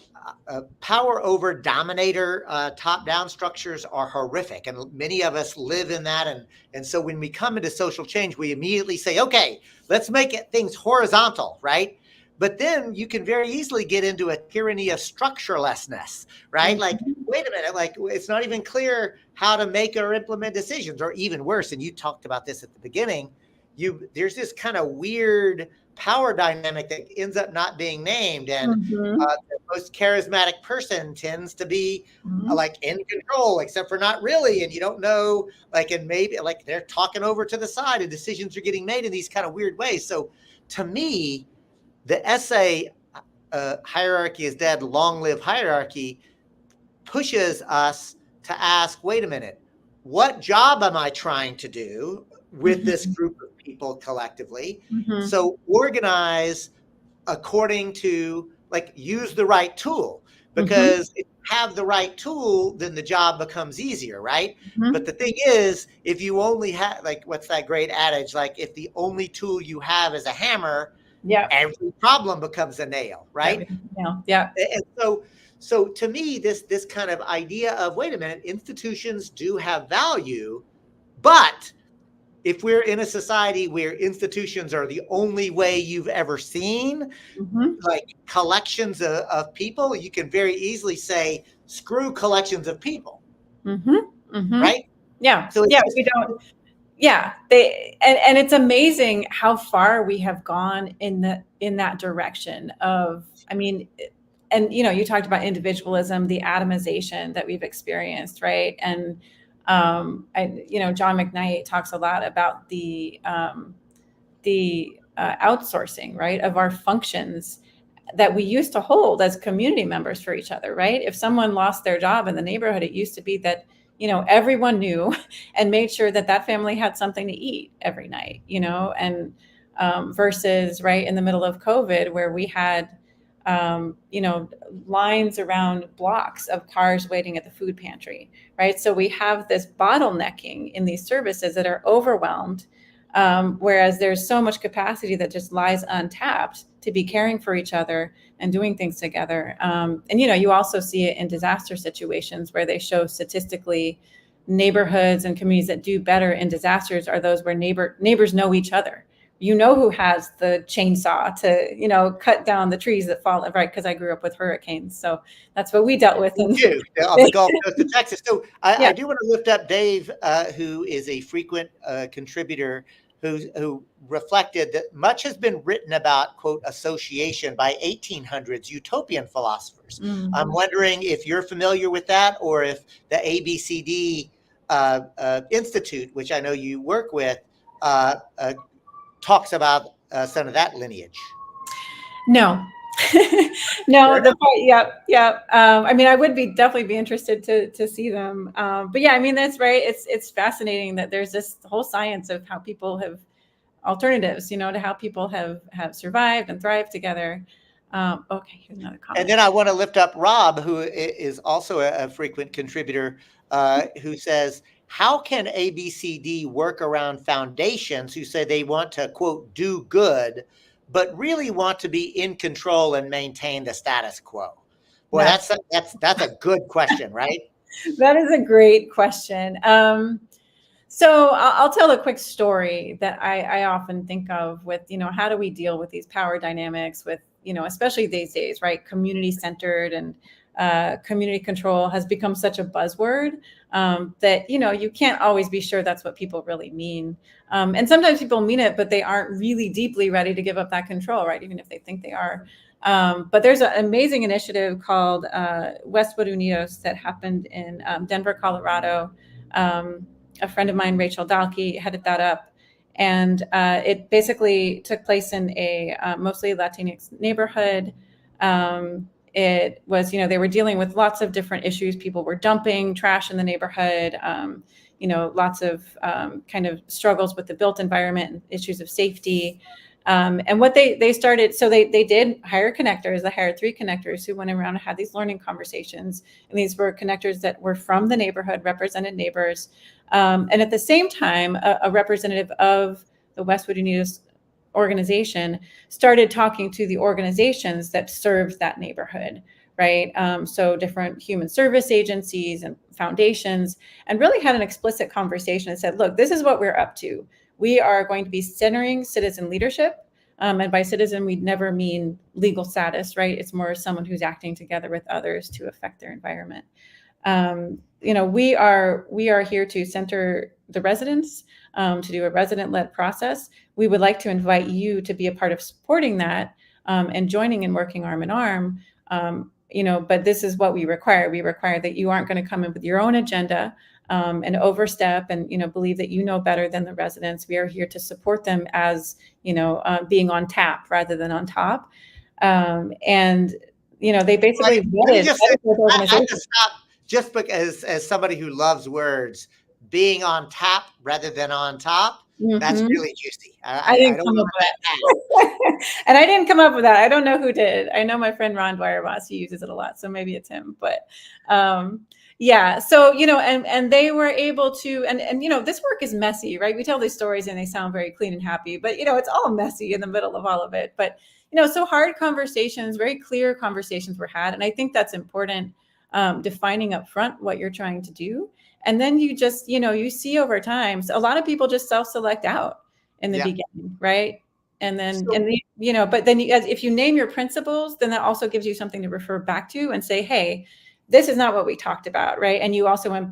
power over dominator top-down structures are horrific, and many of us live in that. And so when we come into social change, we immediately say, okay, let's make things horizontal, right? But then you can very easily get into a tyranny of structurelessness, right? Wait a minute, it's not even clear how to make or implement decisions, or even worse. And you talked about this at the beginning. There's this kind of weird power dynamic that ends up not being named. And the most charismatic person tends to be in control, except for not really. And you don't know, and maybe they're talking over to the side and decisions are getting made in these kind of weird ways. So to me, the essay, Hierarchy is Dead, Long Live Hierarchy, pushes us to ask, wait a minute, what job am I trying to do with this group of people collectively? So organize according to, use the right tool, because if you have the right tool, then the job becomes easier, right? But the thing is, if you only have, what's that great adage? If the only tool you have is a hammer, every problem becomes a nail, right? Yeah. And so to me, this kind of idea of, wait a minute, institutions do have value, but if we're in a society where institutions are the only way you've ever seen, collections of people, you can very easily say, screw collections of people, right? Yeah. So we don't. Yeah, and it's amazing how far we have gone in that direction of, and you talked about individualism, the atomization that we've experienced, right? And John McKnight talks a lot about the outsourcing, right, of our functions that we used to hold as community members for each other, right? If someone lost their job in the neighborhood, it used to be that everyone knew and made sure that family had something to eat every night, and versus right in the middle of COVID, where we had lines around blocks of cars waiting at the food pantry, right? So we have this bottlenecking in these services that are overwhelmed, whereas there's so much capacity that just lies untapped to be caring for each other and doing things together. And you also see it in disaster situations where they show statistically neighborhoods and communities that do better in disasters are those where neighbors know each other. Who has the chainsaw to, cut down the trees that fall, right? Because I grew up with hurricanes. So that's what we dealt with. On the Gulf Coast of Texas. So I do want to lift up Dave, who is a frequent contributor, who reflected that much has been written about, quote, association by 1800s utopian philosophers. I'm wondering if you're familiar with that, or if the ABCD Institute, which I know you work with, talks about some of that lineage. No. No, I would definitely be interested to see them. But yeah, that's right. It's fascinating that there's this whole science of how people have alternatives, to how people have survived and thrived together. Okay, here's another comment. And then I want to lift up Rob, who is also a frequent contributor, who says, how can ABCD work around foundations who say they want to, quote, do good, but really want to be in control and maintain the status quo? Boy, that's a good question, right? That is a great question. So I'll tell a quick story that I often think of with, how do we deal with these power dynamics with, especially these days, right? Community centered and community control has become such a buzzword that, you can't always be sure that's what people really mean. And sometimes people mean it, but they aren't really deeply ready to give up that control, right? Even if they think they are. But there's an amazing initiative called Westwood Unidos that happened in Denver, Colorado. A friend of mine, Rachel Dalkey, headed that up. And it basically took place in a mostly Latinx neighborhood. It was, they were dealing with lots of different issues. People were dumping trash in the neighborhood, lots of kind of struggles with the built environment and issues of safety. And what they started, so they did hire connectors. They hired 3 connectors who went around and had these learning conversations. And these were connectors that were from the neighborhood, represented neighbors. And at the same time, a representative of the Westwood Unidos organization started talking to the organizations that served that neighborhood, right? So different human service agencies and foundations, and really had an explicit conversation and said, look, this is what we're up to. We are going to be centering citizen leadership. And by citizen, we never mean legal status, right? It's more someone who's acting together with others to affect their environment. We are here to center the residents, to do a resident-led process. We would like to invite you to be a part of supporting that and joining and working arm in arm. But this is what we require. We require that you aren't going to come in with your own agenda and overstep and, believe that you know better than the residents. We are here to support them as, being on tap rather than on top. They basically I have to stop just because, as somebody who loves words, being on tap rather than on top. Mm-hmm. That's really juicy. I didn't come up with that. And I didn't come up with that. I don't know who did. I know my friend Ron Dwyer-Voss, he uses it a lot, so maybe it's him. But yeah, so and they were able to, and this work is messy, right? We tell these stories and they sound very clean and happy, but it's all messy in the middle of all of it. But so hard conversations, very clear conversations were had, and I think that's important. Defining up front what you're trying to do. And then you just, you see over time, so a lot of people just self-select out in the beginning, right? And then, but then if you name your principles, then that also gives you something to refer back to and say, hey, this is not what we talked about, right? And you also,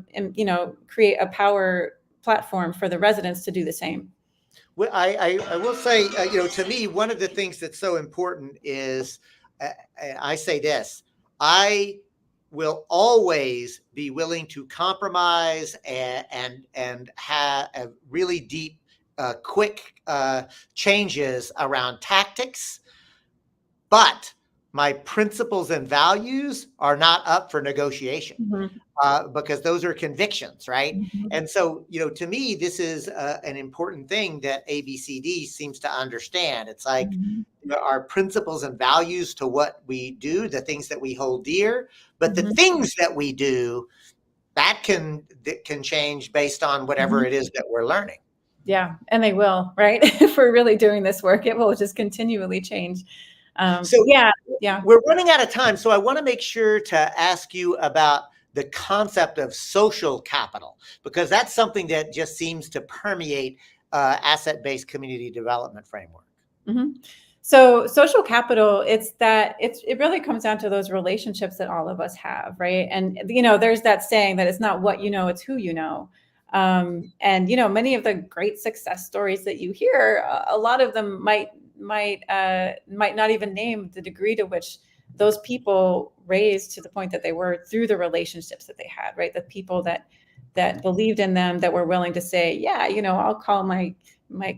create a power platform for the residents to do the same. Well, I will say, to me, one of the things that's so important is, I say this, I will always be willing to compromise and have a really deep, quick changes around tactics, but my principles and values are not up for negotiation. Mm-hmm. Because those are convictions, right? Mm-hmm. And so, to me, this is an important thing that ABCD seems to understand. It's like our principles and values to what we do, the things that we hold dear, but the things that we do, that can change based on whatever it is that we're learning. Yeah, and they will, right? If we're really doing this work, it will just continually change. We're running out of time, so I want to make sure to ask you about the concept of social capital, because that's something that just seems to permeate asset-based community development framework. Mm-hmm. So social capital, it really comes down to those relationships that all of us have, right? And there's that saying that it's not what you know, it's who you know. And many of the great success stories that you hear, a lot of them might not even name the degree to which those people raised to the point that they were through the relationships that they had, right? The people that believed in them, that were willing to say, yeah, I'll call my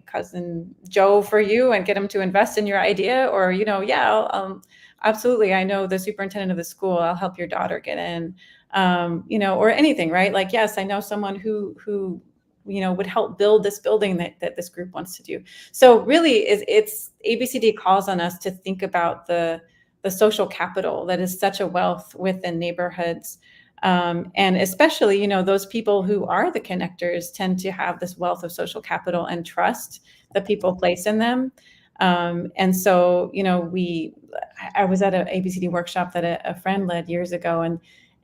cousin Joe for you and get him to invest in your idea, or, I'll absolutely, I know the superintendent of the school, I'll help your daughter get in, or anything, right? Like, yes, I know someone who would help build this building that this group wants to do. So really it's ABCD calls on us to think about the social capital that is such a wealth within neighborhoods. And especially, those people who are the connectors tend to have this wealth of social capital and trust that people place in them. And so, I was at an ABCD workshop that a friend led years ago,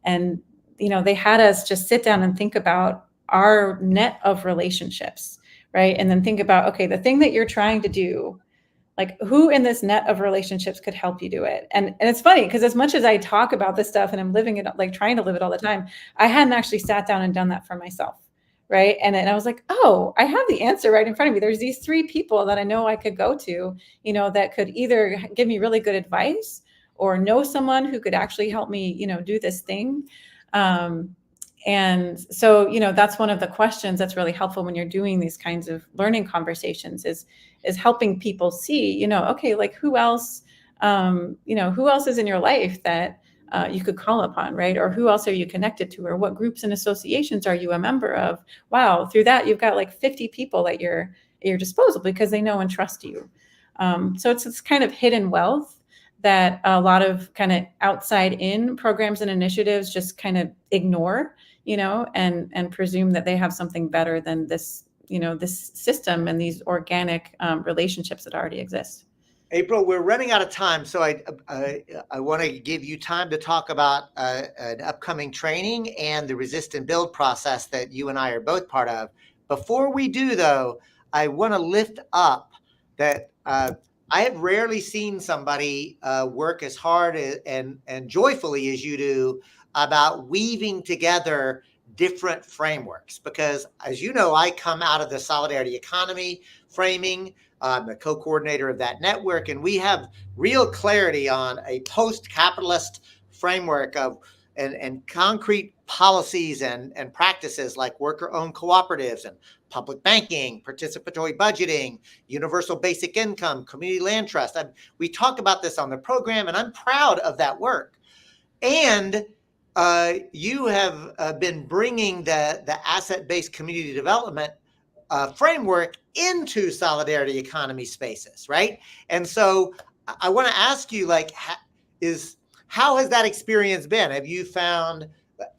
and they had us just sit down and think about our net of relationships, right? And then think about, okay, the thing that you're trying to do, Like, who in this net of relationships could help you do it? And it's funny because as much as I talk about this stuff and I'm living it, like trying to live it all the time, I hadn't actually sat down and done that for myself. Right. And then I was like, oh, I have the answer right in front of me. There's these 3 people that I know I could go to, that could either give me really good advice or know someone who could actually help me, do this thing. And so, that's one of the questions that's really helpful when you're doing these kinds of learning conversations is helping people see, okay, like who else is in your life that you could call upon, right? Or who else are you connected to? Or what groups and associations are you a member of? Wow, through that, you've got like 50 people at your disposal because they know and trust you. So it's this kind of hidden wealth that a lot of kind of outside in programs and initiatives just kind of ignore, and presume that they have something better than this, this system and these organic relationships that already exist. April, we're running out of time, so I want to give you time to talk about an upcoming training and the resist and build process that you and I are both part of. Before we do, though, I want to lift up that I have rarely seen somebody work as hard and joyfully as you do about weaving together different frameworks. Because as you know, I come out of the solidarity economy framing. I'm the co-coordinator of that network, and we have real clarity on a post-capitalist framework of and concrete policies and practices like worker-owned cooperatives and public banking, participatory budgeting, universal basic income, community land trust. We talk about this on the program, and I'm proud of that work. And you have been bringing the asset-based community development framework into solidarity economy spaces, right? And so I want to ask you, like, how has that experience been? Have you found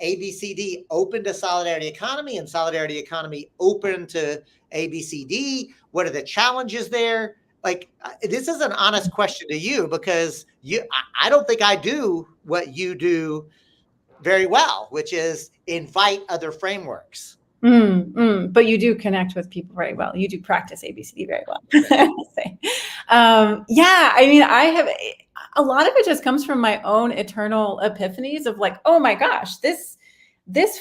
ABCD open to solidarity economy and solidarity economy open to ABCD? What are the challenges there? Like, this is an honest question to you because I don't think I do what you do very well, which is invite other frameworks. But you do connect with people very well. You do practice ABCD very well. Yeah, I mean, I have a lot of it just comes from my own eternal epiphanies of like, oh my gosh, this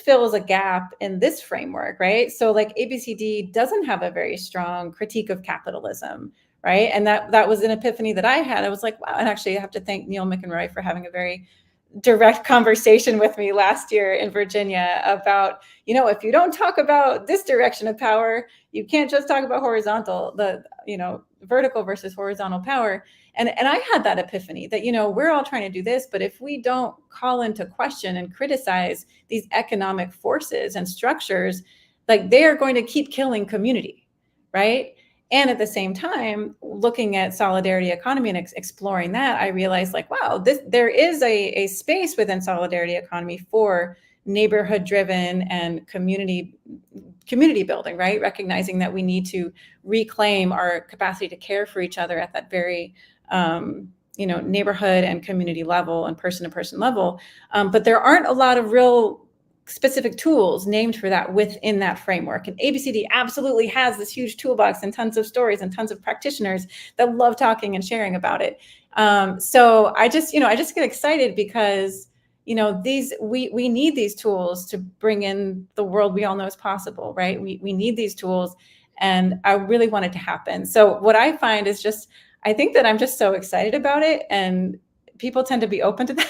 fills a gap in this framework, right? So like ABCD doesn't have a very strong critique of capitalism, right? And that was an epiphany that I had. I was like, wow. And actually I have to thank Neil McEnroy for having a very direct conversation with me last year in Virginia about, if you don't talk about this direction of power, you can't just talk about vertical versus horizontal power. And I had that epiphany that, we're all trying to do this, but if we don't call into question and criticize these economic forces and structures, like they are going to keep killing community, right? And at the same time, looking at solidarity economy and exploring that, I realized like, wow, there is a space within solidarity economy for neighborhood driven and community building, right? Recognizing that we need to reclaim our capacity to care for each other at that very, neighborhood and community level and person to person level. But there aren't a lot of real specific tools named for that within that framework. And ABCD absolutely has this huge toolbox and tons of stories and tons of practitioners that love talking and sharing about it. So I just get excited because, we need these tools to bring in the world we all know is possible, right? We need these tools, and I really want it to happen. So what I find is just, I think that I'm just so excited about it, and people tend to be open to that.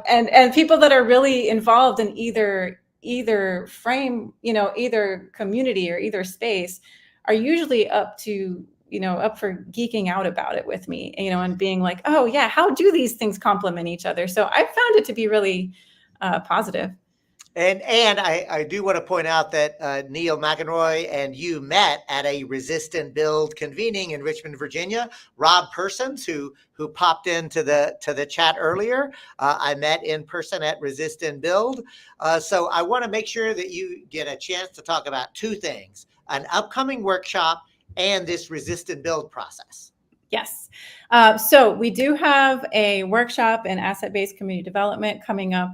And people that are really involved in either frame, either community or either space are usually up for geeking out about it with me, and being like, oh yeah, how do these things complement each other? So I found it to be really positive. And I do want to point out that Neil McEnroy and you met at a Resist and Build convening in Richmond, Virginia. Rob Persons, who popped into the chat earlier, I met in person at Resist and Build. So I want to make sure that you get a chance to talk about 2 things: an upcoming workshop and this Resist and Build process. Yes. So we do have a workshop in asset-based community development coming up.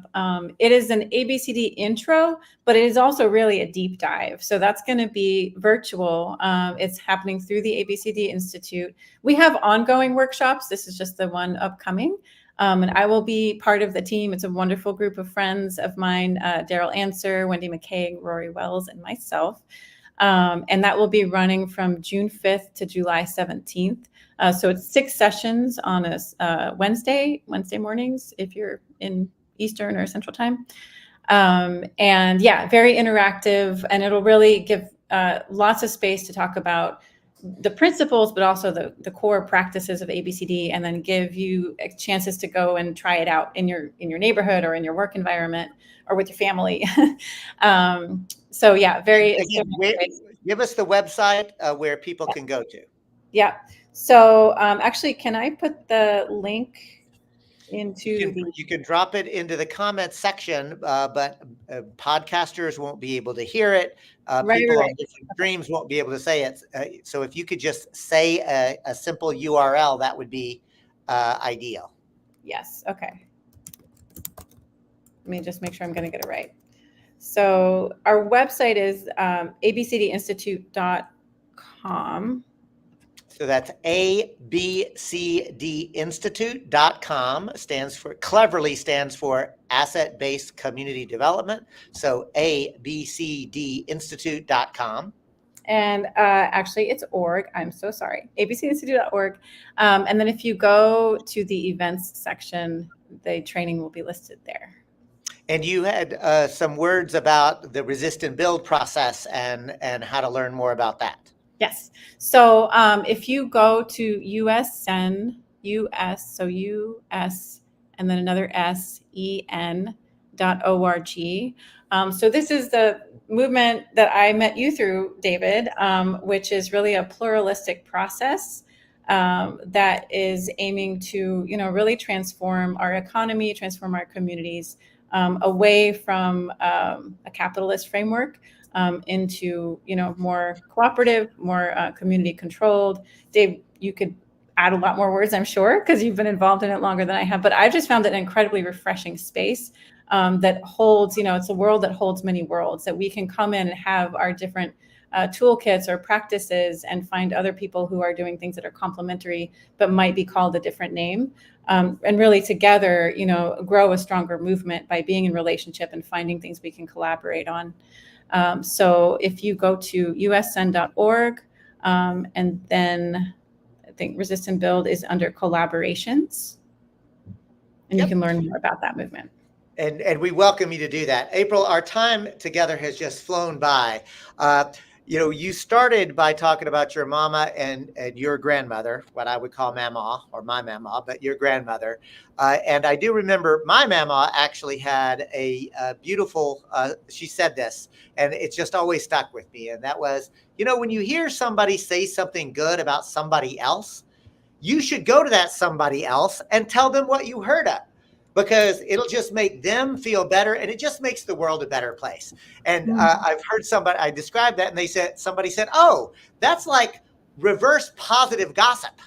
It is an ABCD intro, but it is also really a deep dive. So that's going to be virtual. It's happening through the ABCD Institute. We have ongoing workshops. This is just the one upcoming. And I will be part of the team. It's a wonderful group of friends of mine, Daryl Anser, Wendy McKay, Rory Wells, and myself. And that will be running from June 5th to July 17th. So it's 6 sessions on a Wednesday mornings, if you're in Eastern or Central Time. And yeah, very interactive, and it'll really give lots of space to talk about the principles, but also the core practices of ABCD, and then give you chances to go and try it out in your neighborhood or in your work environment or with your family. So yeah, Again, give us the website where people can go to. Yeah. So actually, can I put the link into you can drop it into the comments section, but podcasters won't be able to hear it. People on different streams won't be able to say it. So if you could just say a simple URL, that would be ideal. Yes. Okay. Let me just make sure I'm going to get it right. So our website is abcdinstitute.com. So that's abcdinstitute.com. Cleverly stands for Asset-Based Community Development. So abcdinstitute.com. And actually, it's org. I'm so sorry. abcdinstitute.org. And then if you go to the events section, the training will be listed there. And you had some words about the resist and build process and how to learn more about that. Yes. So if you go to USN, so US, and then another SEN.org. So this is the movement that I met you through, David, which is really a pluralistic process that is aiming to, really transform our economy, transform our communities away from a capitalist framework into, more cooperative, more community controlled. Dave, you could add a lot more words, I'm sure, because you've been involved in it longer than I have, but I've just found it an incredibly refreshing space that holds, it's a world that holds many worlds, that we can come in and have our different toolkits or practices and find other people who are doing things that are complementary, but might be called a different name. And really together, grow a stronger movement by being in relationship and finding things we can collaborate on. So if you go to usn.org, and then I think Resist and Build is under collaborations, and you can learn more about that movement. And we welcome you to do that. April, our time together has just flown by. You started by talking about your mama and your grandmother, what I would call mama or my mama, but your grandmother. And I do remember my mama actually had a beautiful, she said this, and it's just always stuck with me. And that was, when you hear somebody say something good about somebody else, you should go to that somebody else and tell them what you heard of, because it'll just make them feel better, and it just makes the world a better place. And I've heard I described that, and somebody said, oh, that's like reverse positive gossip.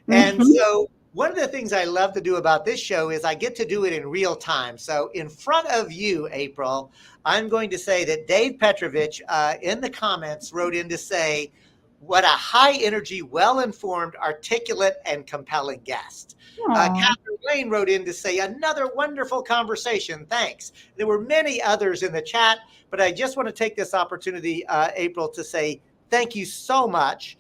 And so one of the things I love to do about this show is I get to do it in real time. So in front of you, April, I'm going to say that Dave Petrovich in the comments wrote in to say, what a high energy, well-informed, articulate, and compelling guest. Catherine Lane wrote in to say, another wonderful conversation. Thanks. There were many others in the chat, but I just want to take this opportunity, April, to say thank you so much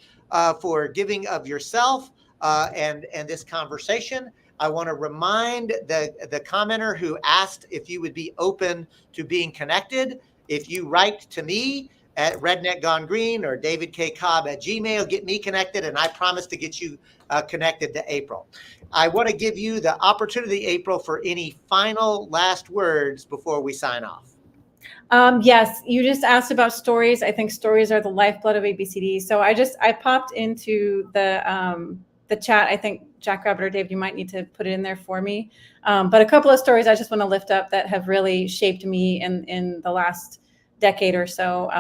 for giving of yourself and this conversation. I want to remind the commenter who asked if you would be open to being connected. If you write to me at Redneck Gone Green or David K. Cobb at Gmail, get me connected, and I promise to get you connected to April. I want to give you the opportunity, April, for any final last words before we sign off. Yes, you just asked about stories. I think stories are the lifeblood of ABCD. So I popped into the chat. I think Jack Rabbit or Dave, you might need to put it in there for me. But a couple of stories I just want to lift up that have really shaped me in the last decade or so.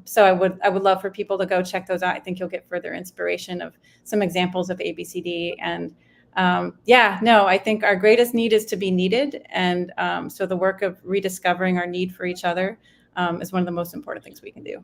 So I would love for people to go check those out. I think you'll get further inspiration of some examples of ABCD. And I think our greatest need is to be needed. And so the work of rediscovering our need for each other is one of the most important things we can do.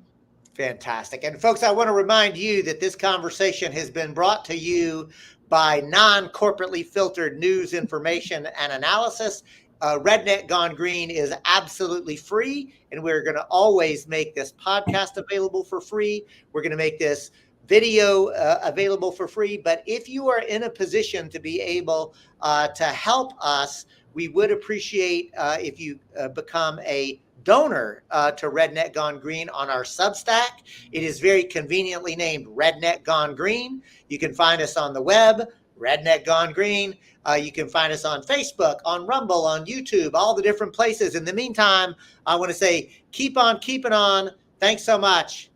Fantastic. And folks, I want to remind you that this conversation has been brought to you by non-corporately filtered news, information, and analysis. Redneck Gone Green is absolutely free, and we're going to always make this podcast available for free. We're going to make this video available for free. But if you are in a position to be able to help us, we would appreciate if you become a donor to Redneck Gone Green on our Substack. It is very conveniently named Redneck Gone Green. You can find us on the web, Redneck Gone Green. You can find us on Facebook, on Rumble, on YouTube, all the different places. In the meantime, I want to say, keep on keeping on. Thanks so much.